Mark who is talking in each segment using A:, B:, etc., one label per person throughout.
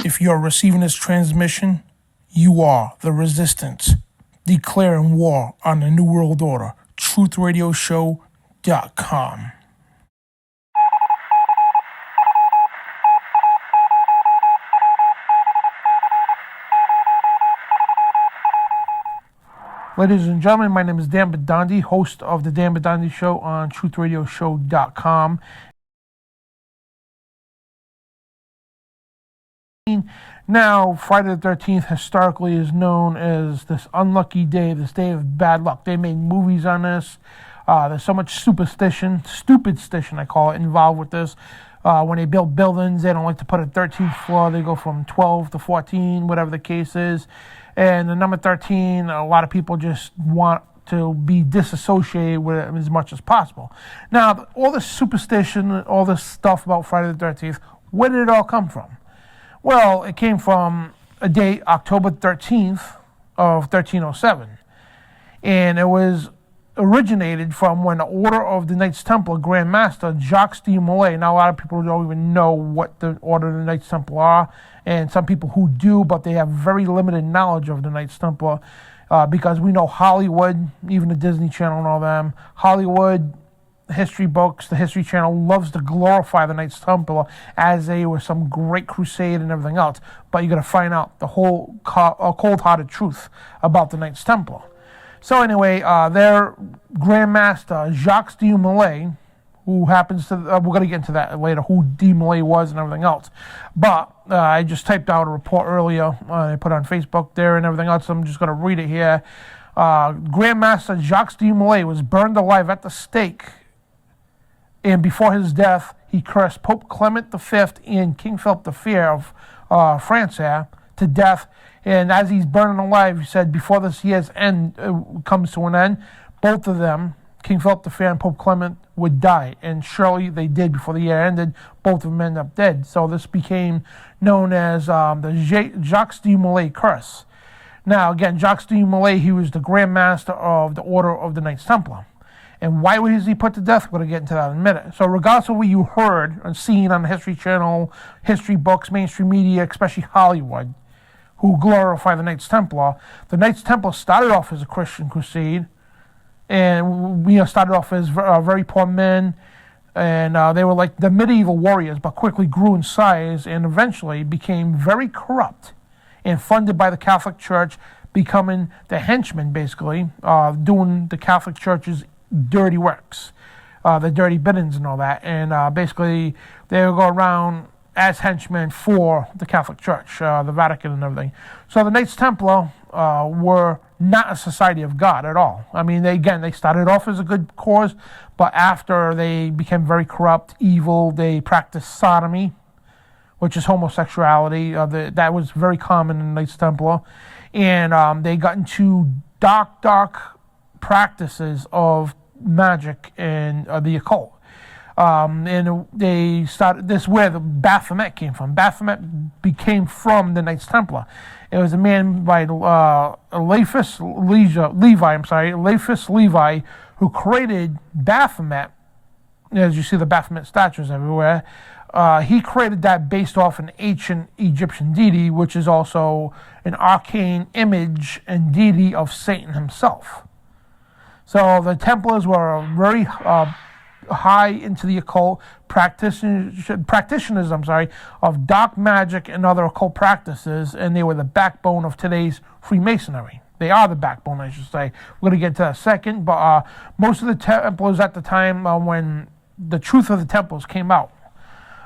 A: If you're receiving this transmission, you are the resistance, declaring war on the New World Order. TruthRadioShow.com. Ladies and gentlemen, my name is Dan Bidondi, host of the Dan Bidondi Show on TruthRadioShow.com. Now, Friday the 13th historically is known as this unlucky day, this day of bad luck. They made movies on this. There's so much stupidstition I call it, involved with this. When they build buildings, they don't like to put a 13th floor. They go from 12 to 14, whatever the case is. And the number 13, a lot of people just want to be disassociated with it as much as possible. Now, all this superstition, all this stuff about Friday the 13th, where did it all come from? Well, it came from a date, October 13th of 1307. And it was originated from when the Order of the Knights Templar Grand Master Jacques de Molay. Now, a lot of people don't even know what the Order of the Knights Templar are, and some people who do, but they have very limited knowledge of the Knights Templar because we know Hollywood, even the Disney Channel and all them, Hollywood, history books, the History Channel loves to glorify the Knights Templar as they were some great crusade and everything else, but you got to find out the whole cold-hearted truth about the Knights Templar. So anyway, their Grand Master, Jacques de Molay, who happens to, we're going to get into that later, who de Molay was and everything else. But I just typed out a report earlier, I put on Facebook there and everything else, so I'm just going to read it here. Grand Master Jacques de Molay was burned alive at the stake, and before his death, he cursed Pope Clement V and King Philip V of France to death. And as he's burning alive, he said, before this year's end comes to an end, both of them, King Philip V and Pope Clement, would die. And surely they did before the year ended. Both of them ended up dead. So this became known as the Jacques de Molay curse. Now, again, Jacques de Molay, he was the Grand Master of the Order of the Knights Templar. And why was he put to death? We're going to get into that in a minute. So regardless of what you heard and seen on the History Channel, history books, mainstream media, especially Hollywood, who glorify the Knights Templar started off as a Christian crusade, and started off as very poor men, and they were like the medieval warriors, but quickly grew in size and eventually became very corrupt and funded by the Catholic Church, becoming the henchmen, basically, doing the Catholic Church's dirty works, the dirty biddings and all that, and basically they would go around as henchmen for the Catholic Church, the Vatican and everything. So the Knights Templar were not a society of God at all. I mean, they started off as a good cause, but after they became very corrupt, evil, they practiced sodomy, which is homosexuality. That was very common in the Knights Templar. And they got into dark practices of magic and the occult. And they started, this is where the Baphomet came from. Baphomet became from the Knights Templar. It was a man by Eliphas Levi, who created Baphomet. As you see the Baphomet statues everywhere. He created that based off an ancient Egyptian deity, which is also an arcane image and deity of Satan himself. So the Templars were very high into the occult, practitioners of dark magic and other occult practices, and they were the backbone of today's Freemasonry. They are the backbone, I should say. We're going to get to that in a second, but most of the Templars at the time when the truth of the Templars came out,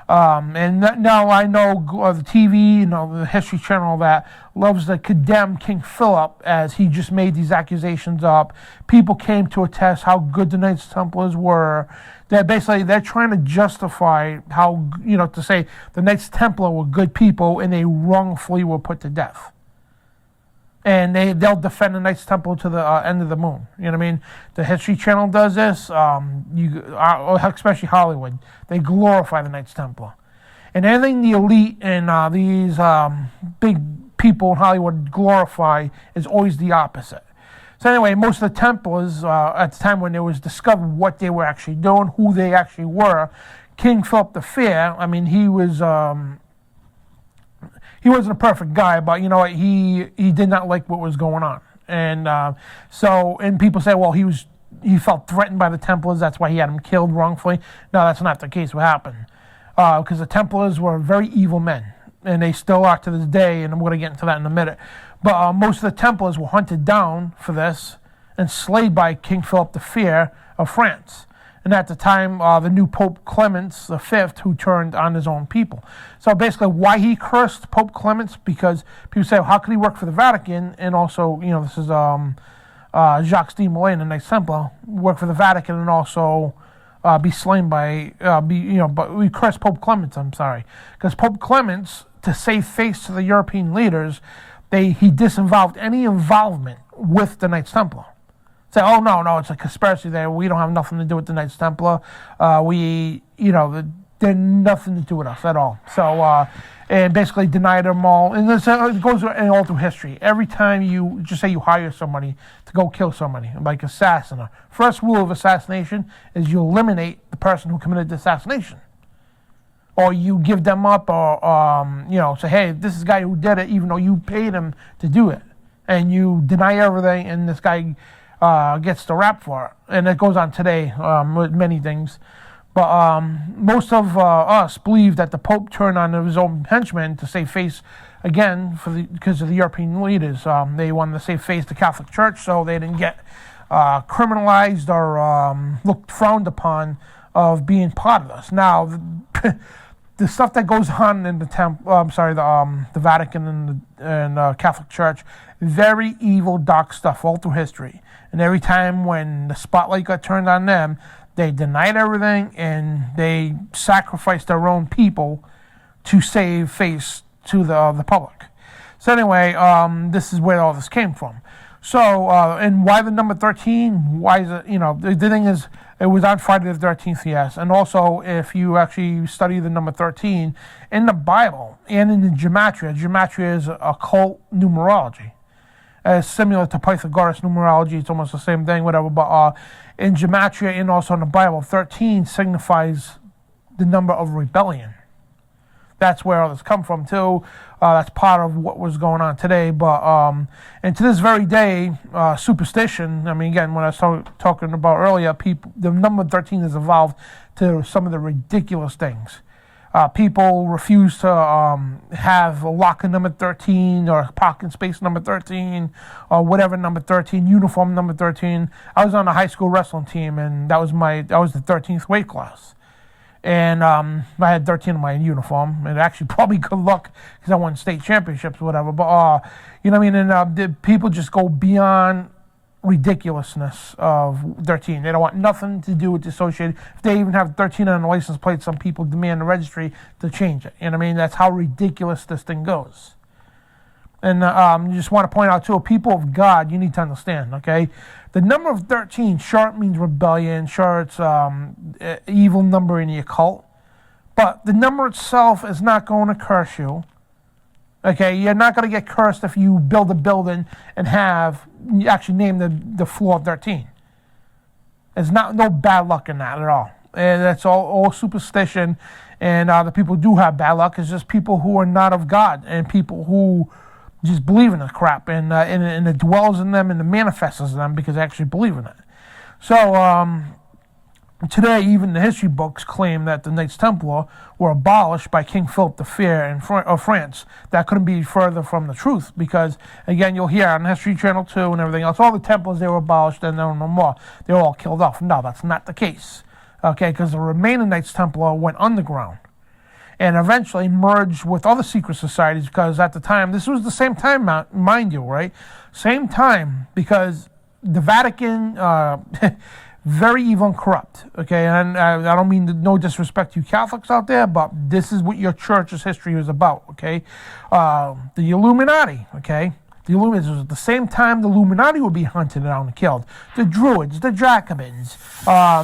A: and now I know the TV, the History Channel, all that, loves to condemn King Philip as he just made these accusations up. People came to attest how good the Knights Templars were. They're trying to justify how, to say the Knights Templar were good people and they wrongfully were put to death. And they'll defend the Knights Templar to the end of the moon. You know what I mean? The History Channel does this, especially Hollywood. They glorify the Knights Templar. And anything the elite and these big people in Hollywood glorify is always the opposite. So anyway, most of the Templars, at the time when it was discovered what they were actually doing, who they actually were, King Philip the Fair, I mean, he wasn't a perfect guy, but you know what, he did not like what was going on. And and people say, well, he felt threatened by the Templars, that's why he had him killed wrongfully. No, that's not the case. What happened? Because the Templars were very evil men, and they still are to this day, and I'm going to get into that in a minute. But most of the Templars were hunted down for this and slayed by King Philip the Fair of France. And at the time, the new Pope Clement V, who turned on his own people. So basically, why he cursed Pope Clement? Because people say, well, how could he work for the Vatican? And also, you know, this is Jacques de Molay, the Knights Templar, work for the Vatican and also be slain by, but we cursed Pope Clement, I'm sorry. Because Pope Clement, to save face to the European leaders, he disinvolved any involvement with the Knights Templar. Say, oh, no, it's a conspiracy there. We don't have nothing to do with the Knights Templar. They're nothing to do with us at all. So, and basically denied them all. And this, it goes all through history. Every time you hire somebody to go kill somebody, like assassin, first rule of assassination is you eliminate the person who committed the assassination. Or you give them up, or say, hey, this is the guy who did it, even though you paid him to do it, and you deny everything, and this guy gets the rap for it. And it goes on today with many things. But most of us believe that the Pope turned on his own henchmen to save face again because of the European leaders. They wanted to save face the Catholic Church, so they didn't get criminalized or looked frowned upon of being part of this. Now, the stuff that goes on in the the Vatican and the Catholic Church, very evil, dark stuff all through history. And every time when the spotlight got turned on them, they denied everything and they sacrificed their own people to save face to the public. So anyway, this is where all this came from. So, and why the number 13? Why is it, the thing is, it was on Friday the 13th, yes. And also, if you actually study the number 13, in the Bible and in the gematria is occult numerology. Similar to Pythagoras numerology, it's almost the same thing, whatever. But in gematria and also in the Bible, 13 signifies the number of rebellion. That's where all this come from too. That's part of what was going on today. But and to this very day, superstition. I mean, again, when I was talking about earlier, the number 13 has evolved to some of the ridiculous things. People refuse to have a locker number 13 or parking space number 13 or whatever number 13, uniform number 13. I was on a high school wrestling team, and that was the 13th weight class. And I had 13 in my uniform, and actually probably good luck because I won state championships or whatever. But, and people just go beyond ridiculousness of 13. They don't want nothing to do with the associated. If they even have 13 on the license plate, some people demand the registry to change it. You know what I mean? That's how ridiculous this thing goes. And you just want to point out, too, people of God, you need to understand, okay? The number of 13, sure, it means rebellion. Sure, it's evil number in the occult. But the number itself is not going to curse you. Okay, you're not going to get cursed if you build a building and you actually name the floor 13. There's no bad luck in that at all. And that's all superstition. And the people who do have bad luck is just people who are not of God and people who just believe in the crap, and it dwells in them and it manifests in them because they actually believe in it. So today, even the history books claim that the Knights Templar were abolished by King Philip the Fair of France. That couldn't be further from the truth because, again, you'll hear on History Channel 2 and everything else, all the Templars, they were abolished and there were no more. They were all killed off. No, that's not the case. Okay, because the remaining Knights Templar went underground and eventually merged with other secret societies because at the time, this was the same time, mind you, right? Same time, because the Vatican, very evil and corrupt, okay? And I don't mean no disrespect to you Catholics out there, but this is what your church's history is about, okay? The Illuminati, okay? The Illuminati was at the same time the Illuminati would be hunted down and killed. The Druids, the Jacobins,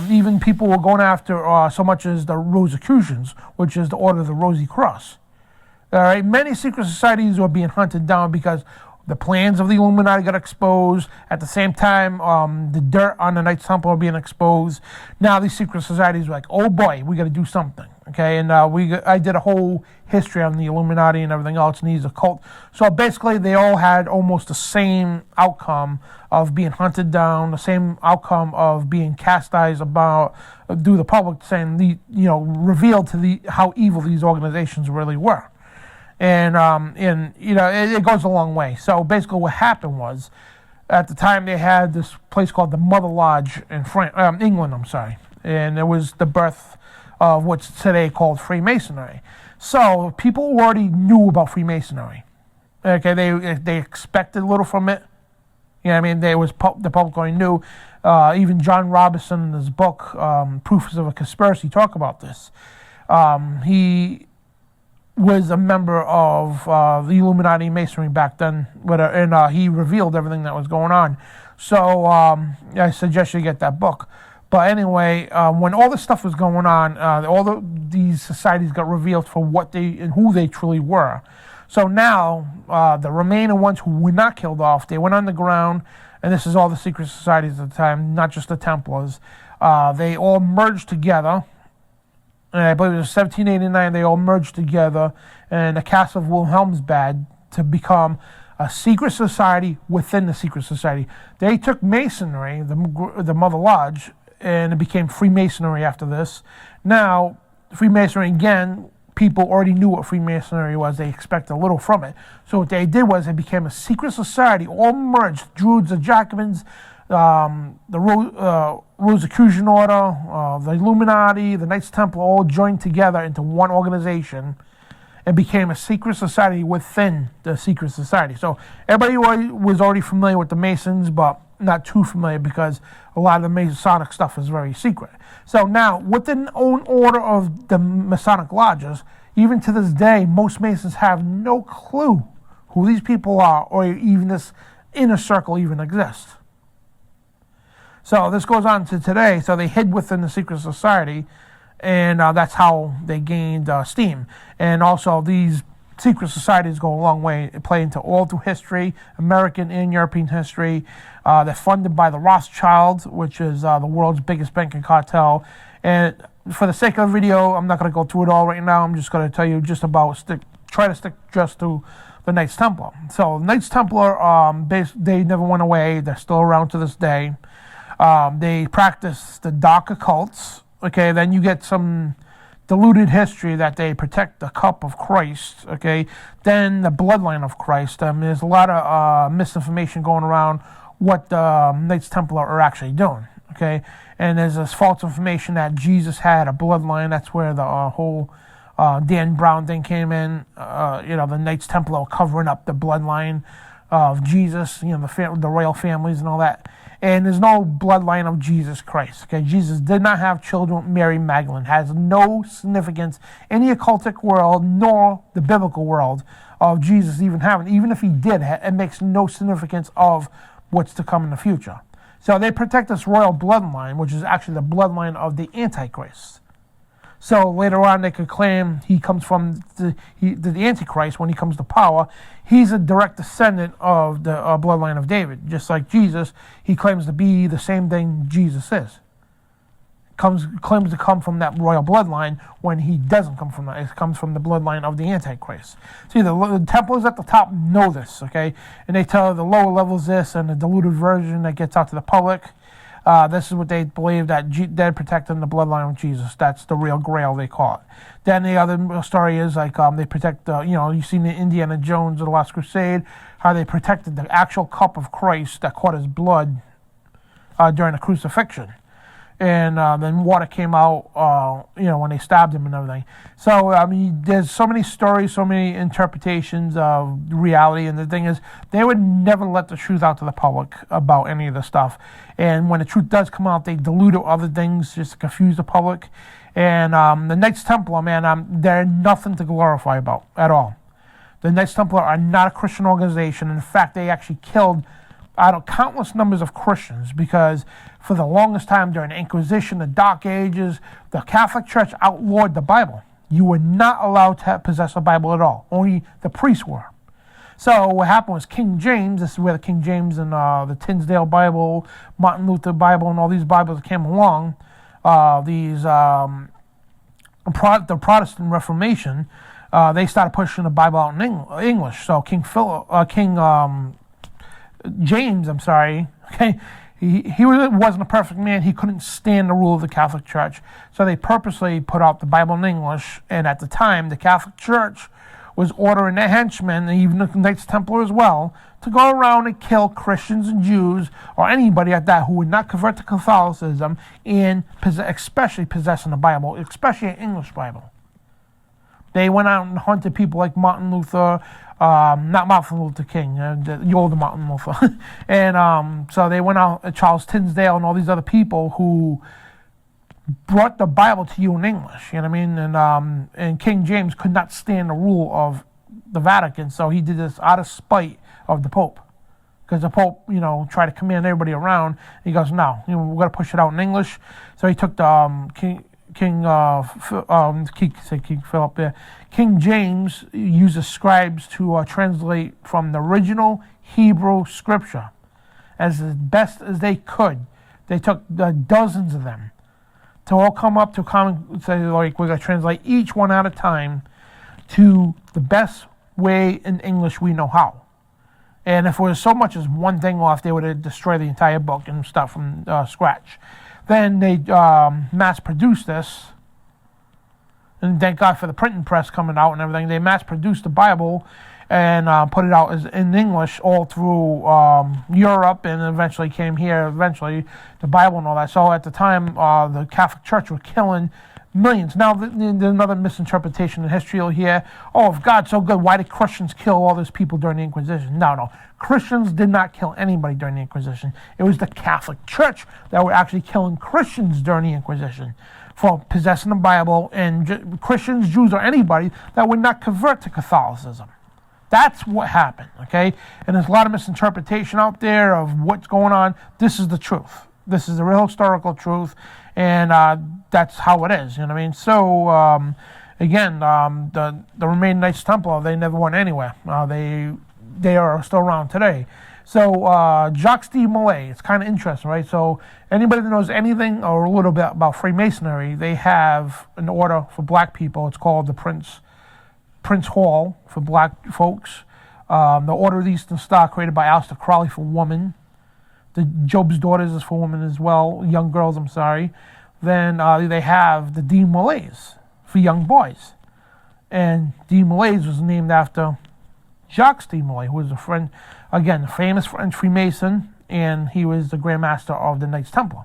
A: even people were going after so much as the Rosicrucians, which is the Order of the Rosy Cross. All right, many secret societies were being hunted down because The plans of the Illuminati got exposed. At the same time, the dirt on the Knights Templar being exposed. Now these secret societies were like, oh boy, we got to do something. Okay, and I did a whole history on the Illuminati and everything else, and these occult. So basically, they all had almost the same outcome of being hunted down, the same outcome of being chastised about through the public, saying revealed to how evil these organizations really were. And it goes a long way. So basically what happened was, at the time they had this place called the Mother Lodge in England, and it was the birth of what's today called Freemasonry. So people already knew about Freemasonry. Okay, they expected a little from it. You know what I mean? The public already knew. Even John Robinson in his book, Proofs of a Conspiracy, talk about this. He was a member of the Illuminati Masonry back then, and he revealed everything that was going on. So I suggest you get that book. But anyway, when all this stuff was going on, these societies got revealed for what they and who they truly were. So now, the remaining ones who were not killed off, they went underground, and this is all the secret societies at the time, not just the Templars. They all merged together. And I believe it was 1789, they all merged together in the castle of Wilhelmsbad to become a secret society within the secret society. They took Masonry, the Mother Lodge, and it became Freemasonry after this. Now, Freemasonry, again, people already knew what Freemasonry was. They expected a little from it. So what they did was it became a secret society, all merged. Druids, the Jacobins, the Rosicrucian Order, the Illuminati, the Knights Templar, all joined together into one organization and became a secret society within the secret society. So everybody was already familiar with the Masons, but not too familiar because a lot of the Masonic stuff is very secret. So now, within the own order of the Masonic lodges, even to this day, most Masons have no clue who these people are or even this inner circle even exists. So this goes on to today. So they hid within the secret society, and that's how they gained steam. And also these secret societies go a long way. They play into all through history, American and European history. They're funded by the Rothschilds, which is the world's biggest banking cartel. And for the sake of the video, I'm not going to go through it all right now. I'm just going to tell you just about try to stick just to the Knights Templar. So Knights Templar, they never went away. They're still around to this day. They practice the dark occults. Okay, then you get some diluted history that they protect the cup of Christ. Okay, then the bloodline of Christ. There's a lot of misinformation going around what the Knights Templar are actually doing. Okay, and there's this false information that Jesus had a bloodline. That's where the whole Dan Brown thing came in. The Knights Templar covering up the bloodline of Jesus. The royal families and all that. And there's no bloodline of Jesus Christ. Okay, Jesus did not have children with Mary Magdalene. Has no significance in the occultic world nor the biblical world of Jesus even having. Even if he did, it makes no significance of what's to come in the future. So they protect this royal bloodline, which is actually the bloodline of the Antichrist. So later on, they could claim he comes from the Antichrist when he comes to power. He's a direct descendant of the bloodline of David. Just like Jesus, he claims to be the same thing Jesus is. Claims to come from that royal bloodline when he doesn't come from that. It comes from the bloodline of the Antichrist. See, the Templars at the top know this, okay? And they tell the lower levels this and the diluted version that gets out to the public. This is what they believe, that they're protecting the bloodline of Jesus. That's the real grail, they call it. Then the other story is like they protect, you've seen the Indiana Jones of the Last Crusade, how they protected the actual cup of Christ that caught his blood during the crucifixion. And then water came out, when they stabbed him and everything. So, there's so many stories, so many interpretations of reality. And the thing is, they would never let the truth out to the public about any of the stuff. And when the truth does come out, they dilute other things just to confuse the public. And the Knights Templar, man, they're nothing to glorify about at all. The Knights Templar are not a Christian organization. In fact, they actually killed countless numbers of Christians because for the longest time during the Inquisition, the Dark Ages, the Catholic Church outlawed the Bible. You were not allowed to possess a Bible at all. Only the priests were. So what happened was King James, this is where the King James and the Tinsdale Bible, Martin Luther Bible, and all these Bibles came along. The Protestant Reformation, they started pushing the Bible out in English. So King James, okay, he wasn't a perfect man. He couldn't stand the rule of the Catholic Church. So they purposely put out the Bible in English. And at the time, the Catholic Church was ordering their henchmen, and even the Knights Templar as well, to go around and kill Christians and Jews, or anybody at that who would not convert to Catholicism, and especially possessing the Bible, especially an English Bible. They went out and hunted people like Martin Luther, not Martin Luther King, the older Martin Luther. And so they went out, Charles Tinsdale and all these other people who brought the Bible to you in English, you know what I mean? And King James could not stand the rule of the Vatican, so he did this out of spite of the Pope. Because the Pope, tried to command everybody around. He goes, no, we're going to push it out in English. So he took the King Philip there. King James uses scribes to translate from the original Hebrew scripture as best as they could. They took dozens of them to all come up to say, like, we're going to translate each one at a time to the best way in English we know how. And if it was so much as one thing off, they would have destroyed the entire book and start from scratch. Then they mass-produced this, and thank God for the printing press coming out and everything. They mass-produced the Bible and put it out in English all through Europe, and eventually came here, the Bible and all that. So at the time, the Catholic Church was killing millions. Now, there's another misinterpretation in history here. Oh, if God's so good, why did Christians kill all those people during the Inquisition? No. Christians did not kill anybody during the Inquisition. It was the Catholic Church that were actually killing Christians during the Inquisition for possessing the Bible, and Christians, Jews, or anybody that would not convert to Catholicism. That's what happened, okay? And there's a lot of misinterpretation out there of what's going on. This is the truth. This is the real historical truth, and that's how it is, you know what I mean? So, again, the remaining Knights Templar, they never went anywhere. They are still around today. So, Jacques de Molay, it's kind of interesting, right? So, anybody that knows anything or a little bit about Freemasonry, they have an order for black people. It's called the Prince Hall for black folks. The Order of the Eastern Star, created by Aleister Crowley, for women. The Job's Daughters is for women as well, young girls, I'm sorry. Then they have the de Molays for young boys. And de Molays was named after Jacques de Molay, who was a friend, again, a famous French Freemason, and he was the Grand Master of the Knights Templar.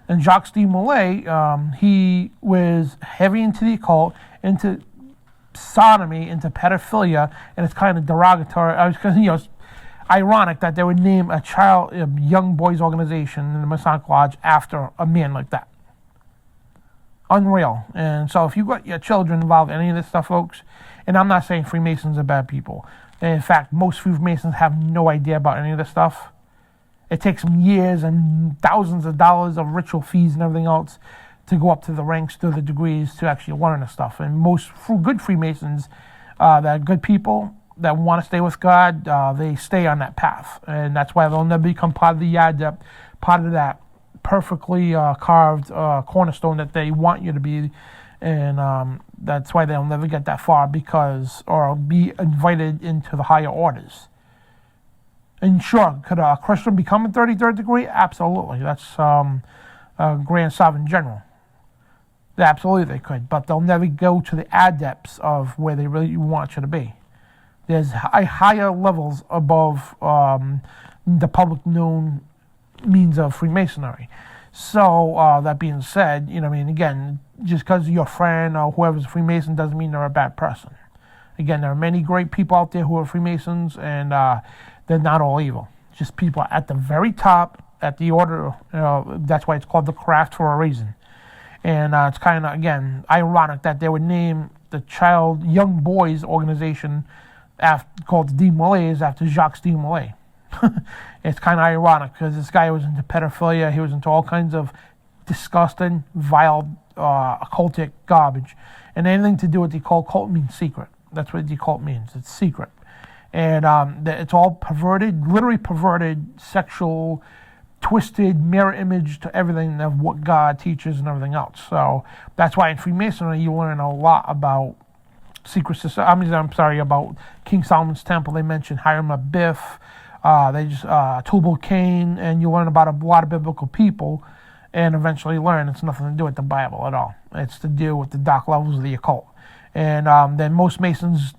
A: And Jacques de Molay, he was heavy into the occult, into sodomy, into pedophilia, and it's kind of derogatory. It's ironic that they would name a young boys organization in the Masonic Lodge after a man like that. Unreal. And so if you got your children involved in any of this stuff, folks, and I'm not saying Freemasons are bad people. In fact, most Freemasons have no idea about any of this stuff. It takes them years and thousands of dollars of ritual fees and everything else to go up to the ranks, to the degrees, to actually learn this stuff. And most good Freemasons, that are good people that want to stay with God, they stay on that path. And that's why they'll never become part of the Adept, part of that perfectly carved cornerstone that they want you to be. And that's why they'll never get that far, or be invited into the higher orders. And sure, could a Christian become a 33rd degree? Absolutely. That's a Grand Sovereign General. Absolutely they could, but they'll never go to the adepts of where they really want you to be. There's higher levels above the public known means of Freemasonry. So that being said, again, just because your friend or whoever's a Freemason doesn't mean they're a bad person. Again, there are many great people out there who are Freemasons, and they're not all evil. Just people at the very top, at the order. That's why it's called the craft for a reason. And it's kind of, again, ironic that they would name the young boys organization called the De Molays after Jacques de Molay. It's kind of ironic because this guy was into pedophilia. He was into all kinds of disgusting, vile, occultic garbage. And anything to do with the occult means secret. That's what the occult means. It's secret. And it's all perverted, literally perverted, sexual, twisted mirror image to everything of what God teaches and everything else. So that's why in Freemasonry you learn a lot about secret society. About King Solomon's Temple. They mention Hiram Abiff. They just Tubal Cain, and you learn about a lot of biblical people, and eventually learn it's nothing to do with the Bible at all. It's to do with the dark levels of the occult. And then most Masons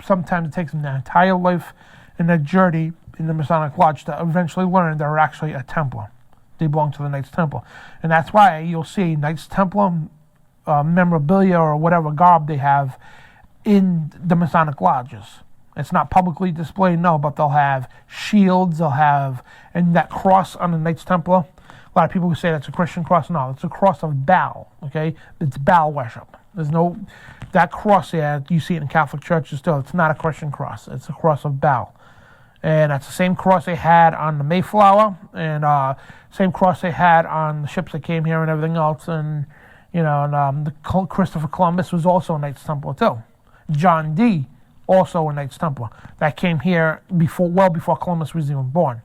A: sometimes it takes them their entire life and their journey in the Masonic Lodge to eventually learn they're actually a Templar. They belong to the Knights Templar. And that's why you'll see Knights Templar memorabilia or whatever garb they have in the Masonic Lodges. It's not publicly displayed, no, but they'll have shields, and that cross on the Knights Templar. A lot of people who say that's a Christian cross. No, it's a cross of Baal, okay? It's Baal worship. That cross there, you see it in Catholic churches still. It's not a Christian cross. It's a cross of Baal. And that's the same cross they had on the Mayflower, and same cross they had on the ships that came here and everything else. And, Christopher Columbus was also a Knights Templar too. John Dee, also a Knights Templar, that came here well before Columbus was even born.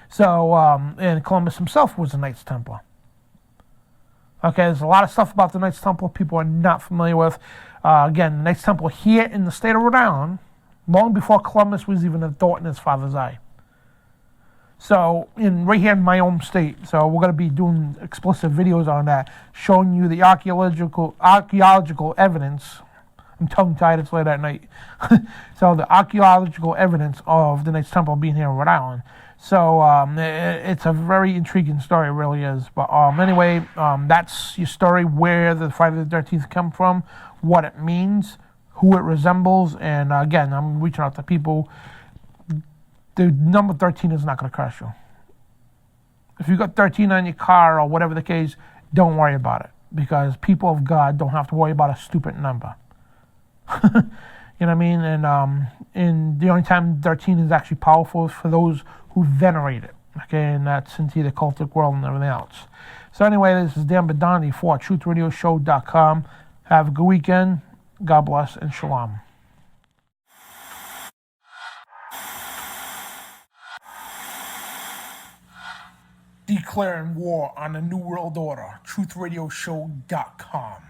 A: So, and Columbus himself was a Knights Templar. Okay, there's a lot of stuff about the Knights Templar people are not familiar with. Again, the Knights Templar here in the state of Rhode Island, long before Columbus was even a thought in his father's eye. So, right here in my own state, so we're going to be doing explicit videos on that, showing you the archaeological evidence. I'm tongue-tied, it's late at night. So the archaeological evidence of the Knights Templar being here in Rhode Island. So it's a very intriguing story, it really is. But anyway, that's your story, where the Friday the 13th come from, what it means, who it resembles, and again, I'm reaching out to people. The number 13 is not going to crush you. If you got 13 on your car or whatever the case, don't worry about it, because people of God don't have to worry about a stupid number. You know what I mean? And the only time 13 is actually powerful is for those who venerate it. Okay, and that's into the occultic world and everything else. So anyway, this is Dan Bidondi for TruthRadioShow.com. Have a good weekend. God bless and shalom. Declaring war on the New World Order. TruthRadioShow.com.